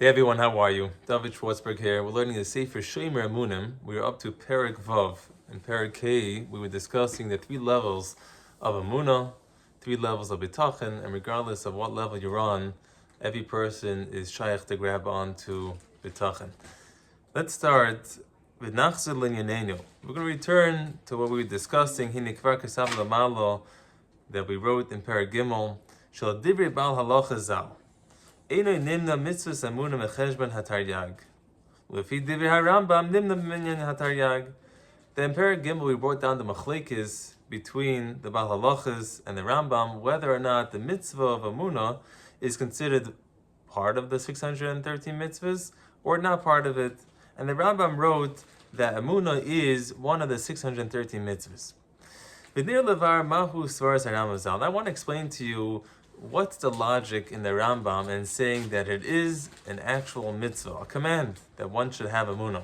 Hey everyone, how are you? Schwartzberg here. We're learning the Sefer Shomer Emunim. We are up to Perek Vav. In Perek we were discussing the 3 levels of Emunah, 3 levels of HaBitachon, and regardless of what level you're on, every person is shaykh to grab on to HaBitachon. Let's start with Nachzor L'Inyanenu. We're going to return to what we were discussing, Hine Kvar Kasav L'Malo, that we wrote in Perek Gimel, Shal Divrei Bal Halacha Zal. Eino nimna mitzvahs Emunah mecheshban hataryag. Lefi divrei harambam nimna minyan hataryag. Then Perek Gimel we brought down the machlekes between the Baal Halachas and the Rambam whether or not the mitzvah of Emunah is considered part of the 613 mitzvahs or not part of it. And the Rambam wrote that Emunah is one of the 613 mitzvahs. V'nir levar mahu svaras haramazal. And I want to explain to you what's the logic in the Rambam in saying that it is an actual mitzvah, a command that one should have Emunah.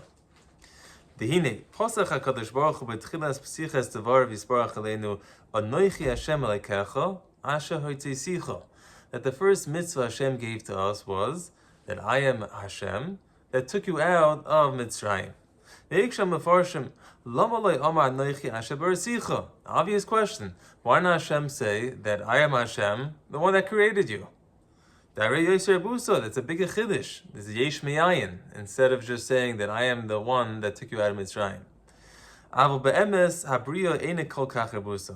Dehine, posach HaKadosh Baruch Hu b'tchilas p'sichas devar v'yisbarach aleinu anoichi Hashem Elokecha asher hoitzeisicha. That the first mitzvah Hashem gave to us was that I am Hashem that took you out of Mitzraim. Obvious question. Why not Hashem say that I am Hashem, the one that created you? That's a bigger chiddush. This is yesh me'ayin, instead of just saying that I am the one that took you out of Mitzrayim.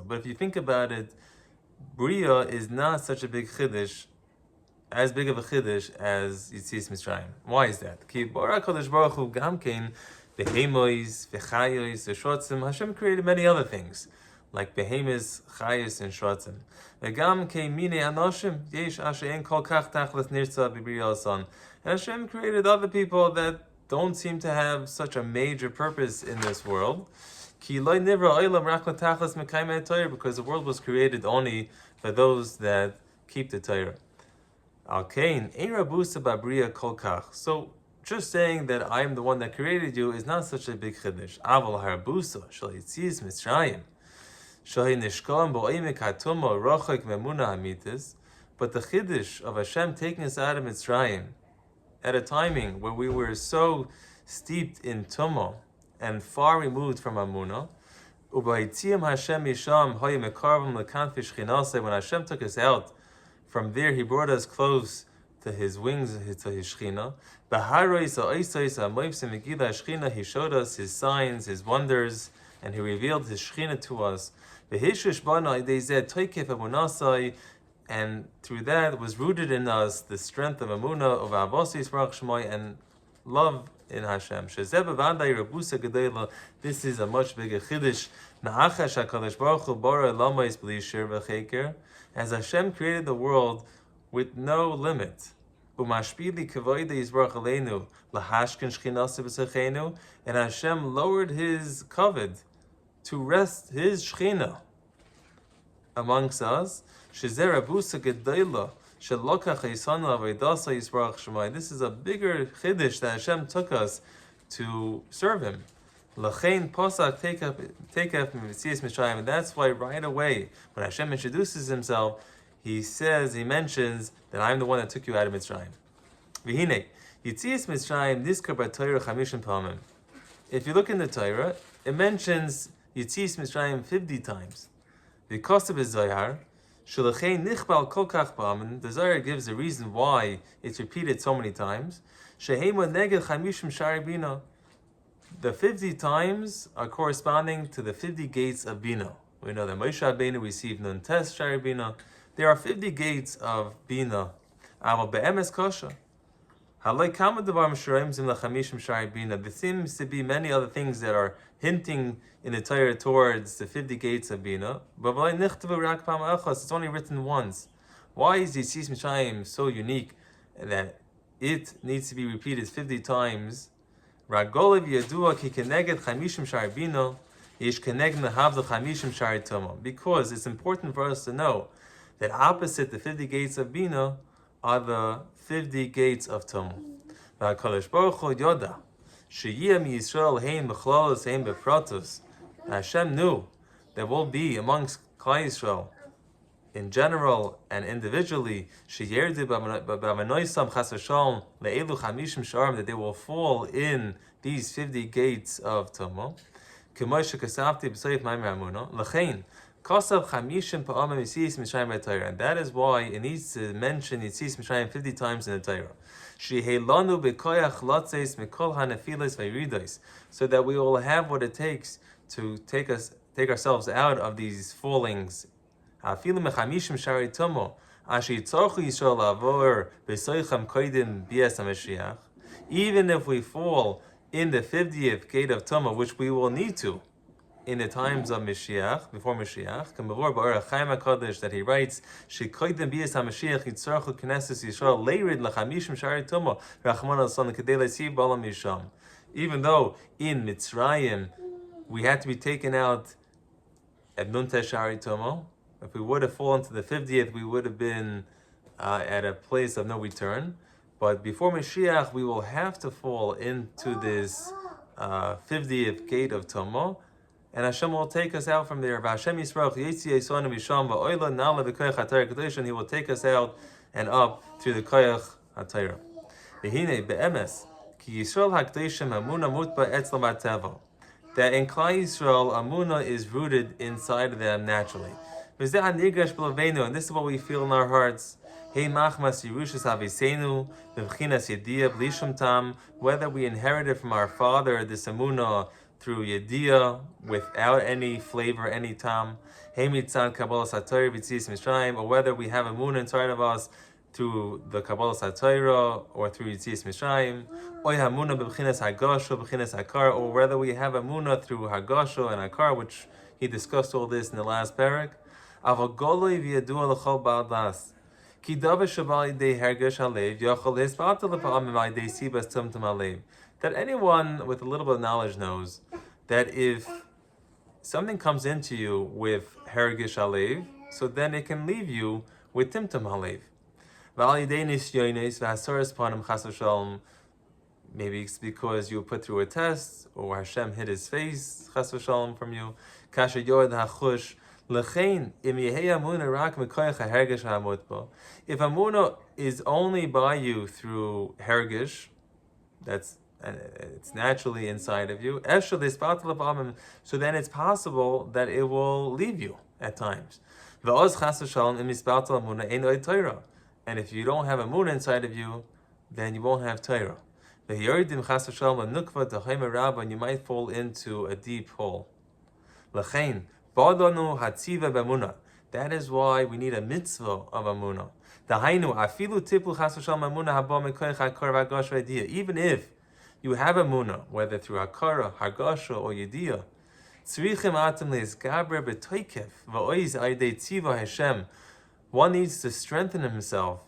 But if you think about it, Bria is not such a big chiddush, as big of a chiddush as Yitzis Mitzrayim. Why is that? Hashem created many other things, like behemoths, chayos, and shrotzim. And Hashem created other people that don't seem to have such a major purpose in this world. Because the world was created only for those that keep the Torah. So just saying that I am the one that created you is not such a big chiddush. But the chiddush of Hashem taking us out of Mitzraim at a timing where we were so steeped in tumah and far removed from Emunah, when Hashem took us out from there, He brought us close to His wings, to His Shechina. He showed us His signs, His wonders, and He revealed His Shechina to us. And through that was rooted in us the strength of Emunah, of Avosis Baruch Shemoy, and love in Hashem. This is a much bigger chiddush. As Hashem created the world with no limit, and Hashem lowered His kavod to rest His Shechina amongst us. This is a bigger chiddush that Hashem took us to serve Him. And that's why right away, when Hashem introduces Himself, He mentions that I'm the one that took you out of Mitzrayim. If you look in the Torah, it mentions Yitzis Mitzrayim 50 times. Because of His Zohar, the Zohar gives the reason why it's repeated so many times. The 50 times are corresponding to the 50 gates of Bina. We know that Moshe Rabbeinu received Nun Tes Shari Bina. There are 50 gates of Bina. There seems to be many other things that are hinting in the Torah towards the 50 gates of Bina, but it's only written once. Why is Yitzis Mitzrayim so unique that it needs to be repeated 50 times? Because it's important for us to know that opposite the 50 gates of Bina are the 50 gates of tumah. Hashem knew that we'll be amongst Klal Yisrael in general and individually, that they will fall in these 50 gates of tumah. And that is why it needs to mention Yitzis Mitzrayim 50 times in the Torah. So that we will have what it takes to take ourselves out of these fallings. Even if we fall in the 50th gate of tumah, which we will need to in the times of Mashiach, before Mashiach, that he writes, even though in Mitzraim we had to be taken out at Nunta Shari Tumah, if we would have fallen to the 50th, we would have been at a place of no return. But before Mashiach, we will have to fall into this 50th gate of Tumah, and Hashem will take us out from there. And He will take us out and up through the Koyach HaTorah. That in Klal Yisrael, Emunah is rooted inside of them naturally. And this is what we feel in our hearts. Whether we inherited from our father this Emunah through Yediyah, without any flavor, any tam, or whether we have Emunah inside of us through the Kabbalah Torah or through Yitzis Mitzrayim, or whether we have Emunah through Hagasha and Akar, which he discussed all this in the last Perek. That anyone with a little bit of knowledge knows that if something comes into you with Hergish Alev, so then it can leave you with Timtum Alev. Maybe it's because you were put through a test, or Hashem hid his face from you. If Emunah is only by you through Hergish, it's naturally inside of you, so then it's possible that it will leave you at times. And if you don't have Emunah inside of you, then you won't have Torah. And you might fall into a deep hole. That is why we need a mitzvah of Emunah. Even if you have Emunah, whether through Hakara, Hagasha, or Yediyah, one needs to strengthen himself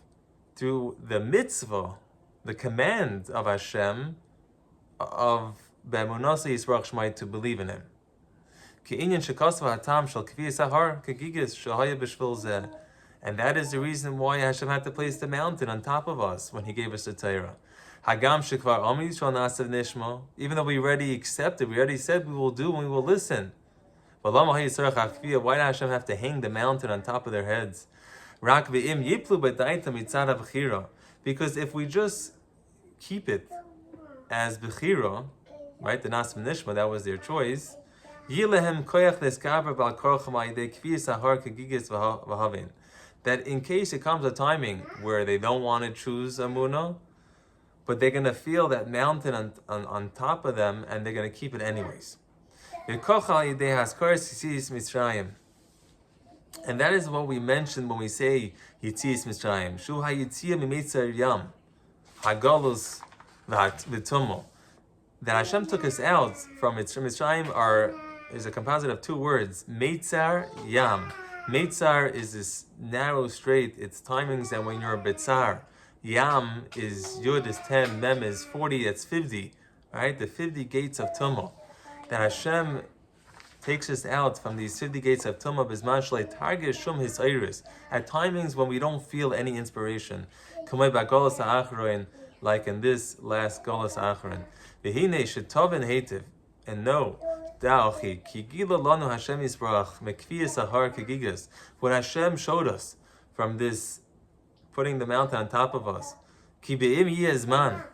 through the mitzvah, the command of Hashem, of Be'emunasa Yisrach Shmai, to believe in him. And that is the reason why Hashem had to place the mountain on top of us when he gave us the Torah. Even though we already accepted, we already said we will do and we will listen. But why did Hashem have to hang the mountain on top of their heads? Because if we just keep it as Bechira, right, the Nas Nishma, that was their choice, that in case it comes a timing where they don't want to choose Emunah, but they're going to feel that mountain on top of them, and they're going to keep it anyways. And that is what we mentioned when we say Yitzis Mitzraim. Shu hayitzia Mitzar Yam, Hagalus v'tumah. That Hashem took us out from Mitzrayim is a composite of two words, Mitzar Yam. Mitzar is this narrow strait, its timings, and when you're a Bitzar, Yam is Yud is 10, Mem is 40, it's 50, right? The 50 gates of Tumah. That Hashem takes us out from these 50 gates of Tumah, Bizman Shlei Targis Shum His Iris, at timings when we don't feel any inspiration. Kamei Bagolas Ha'achroin, like in this last Golas Ha'achroin. V'hinei Shetov and Hativ, and know da'ochi, ki gila lanu Hashem Yisbarach, mekviyas ahar kagigas. When Hashem showed us from this, putting the mountain on top of us, ki be'im yezman,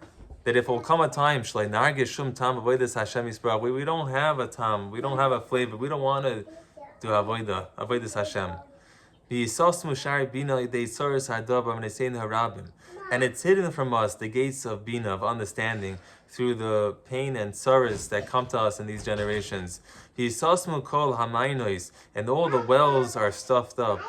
that if will come a time, shlei nargish shum tam avodas Hashem Yisbarach, we don't have a tam, we don't have a flavor, we don't want to do avodas Hashem. And it's hidden from us the gates of bina, of understanding, through the pain and sorrows that come to us in these generations. And all the wells are stuffed up.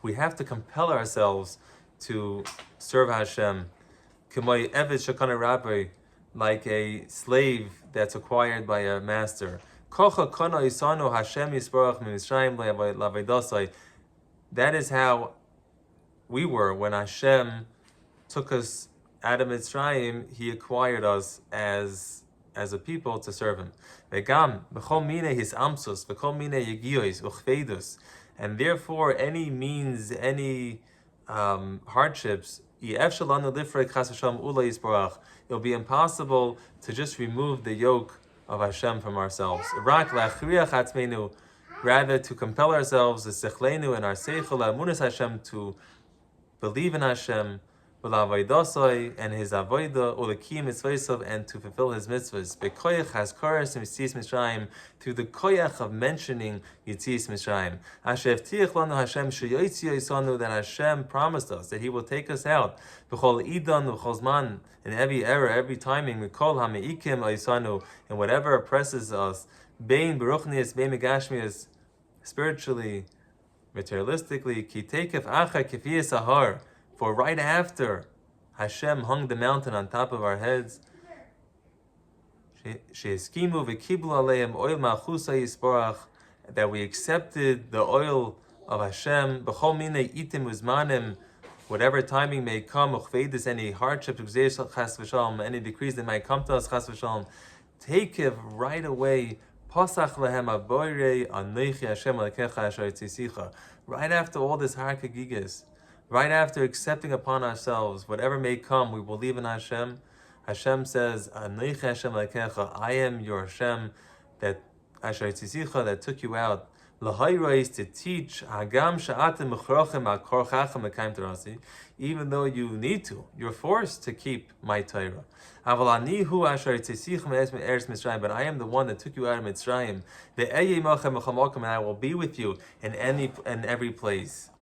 We have to compel ourselves to serve Hashem. Like a slave that's acquired by a master. That is how we were when Hashem took us out of Mitzraim. He acquired us as a people to serve Him. And therefore, any means, any hardships, it'll be impossible to just remove the yoke of Hashem from ourselves. Rather, to compel ourselves, and our seichel, emunas Hashem, to believe in Hashem, and His avodah, and to fulfill His mitzvahs. Through the koyach of mentioning Yetzias Mitzrayim. That Hashem promised us that He will take us out. In every era, every timing, and whatever oppresses us, spiritually, materialistically, for right after Hashem hung the mountain on top of our heads, that we accepted the oil of Hashem, whatever timing may come, any hardship, any decrees that might come to us, take it right away. Right after all this kagigas, right after accepting upon ourselves whatever may come, we believe in Hashem. Hashem says, I am your Hashem that took you out. To teach, even though you need to, you're forced to keep my Torah. But I am the one that took you out of Mitzraim, and I will be with you in every place.